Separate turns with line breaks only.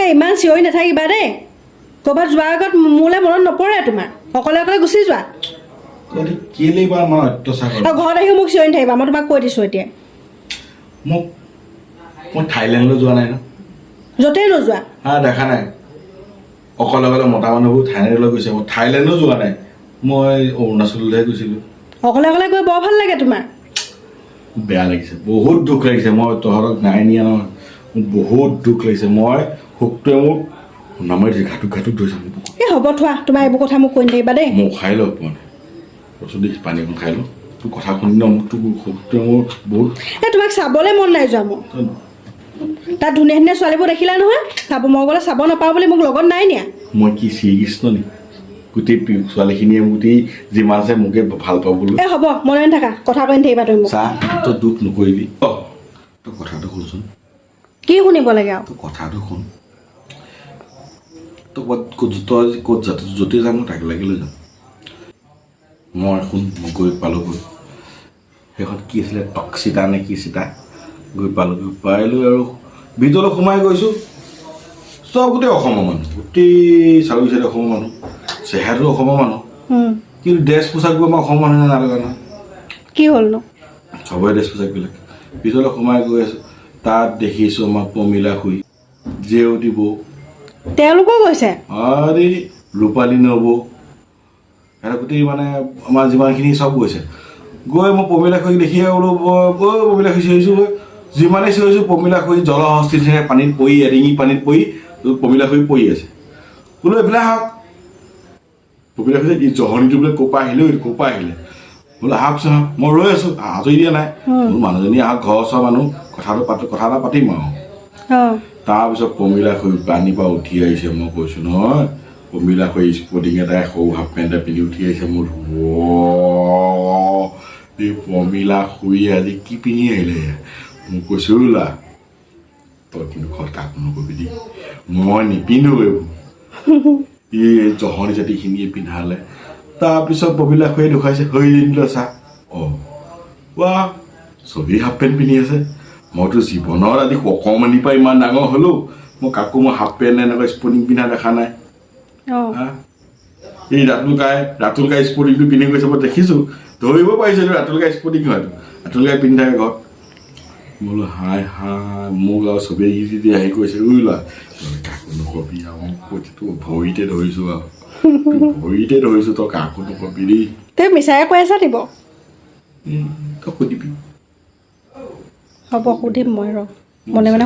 এই ইমান চিঞৰি নাথাকিবা দেই ক'ৰবাত যোৱাৰ আগত মোলৈ মনত নপৰে তোমাৰ অকলে অকলে গুচি যোৱা আৰু ঘৰত আহি মোক চিঞৰি নাথাকিবা মই তোমাক কৈ দিছোঁ এতিয়া
মই থাইলেণ্ডলৈ যোৱা নাই ন
য'তেই নোযোৱা
দেখা নাই অকলে অকলে মতা মানুহবোৰ থাইলেণ্ডলৈ গৈছে মই থাইলেণ্ডো যোৱা নাই মই অৰুণাচললৈহে গৈছিলোঁ
অকলে অকলে গৈ বৰ ভাল লাগে তোমাৰ
বেয়া লাগিছে বহুত দুখ লাগিছে মই তহঁতক নাই নিয়া নহয় মোৰ বহুত দুখ লাগিছে মই শোকটোৱে মোক শুনা মাৰি দিছে ঘাটুক ধৰিছে
এই হ'ব থোৱা তোমাৰ এইবোৰ কথা মোক কৈ নাথাকিবা দেই
মই খাই লওঁ মানে কৈছোঁ দেই পানী অকণ খাই লওঁ তোৰ কথা শুনি লওঁ মোক তোৰ শোকটোৱে মোৰ বহুত
এই তোমাক চাবলৈ মন নাই যোৱা মোৰ তাত ধুনীয়া ধুনীয়া ছোৱালীবোৰ দেখিলা নহয় মই গ'লে চাব নাপাওঁ বুলি মোক লগত নাই নিয়া
মই কি শ্ৰীকৃষ্ণ নি গোটেই ছোৱালীখিনিয়ে গোটেই যিমান আছে মোকে ভাল পাব বোলো
এই হ'ব মনে নাথাকা কথা কৈ নাথাকিবা তুমি মোক
চা তই দুখ নকৰিবি তই কথাটো শুনচোন
কি শুনিব লাগে আৰু
তই কথাটো শুন তই ক'ত য'তে যাম মই তাকে লাগি লৈ যাম মই গৈ পালোগৈ সেইখন কি আছিলে টক্সিতা নে কি চিতা গৈ পালোগৈ পাৰিলোঁ আৰু ভিতৰলৈ সোমাই গৈছোঁ চব গোটেই অসমৰ মানুহ গোটেই চাৰি চাৰি অসমৰ মানুহ চেহেৰাটো অসমৰ মানুহ কিন্তু ড্ৰেছ পোছাকবোৰ আমাৰ অসমৰ মানুহে নালাগে নহয়
কি হ'লনো
চবৰে ড্ৰেছ পোছাকবিলাক ভিতৰলৈ সোমাই গৈ আছোঁ তাত দেখিছোঁ আমাৰ প্ৰমিলা খুৰী জেউতি বৌ
তেওঁলোকো গৈছে
আৰে ৰূপালী নবৌ এটা গোটেই মানে আমাৰ যিমানখিনি চব গৈছে গৈ মই প্ৰমিলা খুৰীক দেখিয়ে বোলো প্ৰমিলা খুৰী চিঞৰিছোঁ যিমানেই চিঞৰিছোঁ প্ৰমিলা খুৰী জলহস্তি থাকে পানীত পৰি এডিঙি পানীত পৰি প্ৰমিলা খুৰী পৰি আছে বোলো এইফালে আহক প্ৰমিলা খুৰী জহনীটো বোলে ক'ৰ পৰা আহিলে বোলো আহকচোন মই ৰৈ আছোঁ আজৰি দিয়া নাই মোৰ মানুহজনী আহক ঘৰৰ ওচৰৰ মানুহ কথা এটা পাতিম আৰু তাৰপিছত প্ৰমিলা খুৰী পানীৰ পৰা উঠি আহিছে মই কৈছোঁ নহয় প্ৰমিলা খুৰী স্পৰ্টিং এটাই সৰু হাফ পেণ্ট এটা পিন্ধি উঠি আহিছে মোৰ এই প্ৰমিলা খুৰী আজি কি পিন্ধি আহিলে মোক কৈছোঁ ওলা তই কিন্তু ঘৰত কাকো নকবি দেই মই নিপিন্ধো এইবোৰ এই জহনী জাতিখিনিয়ে পিন্ধালে তাৰপিছত প্ৰমিলা খুৰীয়ে দেখুৱাইছে হৈ দিলে চা চবেই হাফ পেণ্ট পিন্ধি আছে মইতো জীৱনত আজি অকণমানিৰ পৰা ইমান ডাঙৰ হ'লোঁ মই কাকো মই হাফ পেণ্ট এনেকুৱা স্পৰ্টিং পিন্ধা দেখা নাই এই ৰাতুল কাই স্পৰ্টিংটো পিন্ধি গৈছে মই দেখিছোঁ ধৰিব পাৰিছিলোঁ ৰাতুল কাই স্পৰ্টিং হয়তো ৰাতুল কাই পিন্ধি থাকে ঘৰত বোলো হাই মোক আৰু চবেই যদি আহি কৈছে ওলা কাকো নকবি আৰু মোক কৈছে তোৰ ভৰিতে ধৰিছোঁ তই কাকো নকবি দেই
তই মিছাই কৈ আছা দিব
তই সুধিবি
হ'ব সুধিম মই ৰ মনে মনে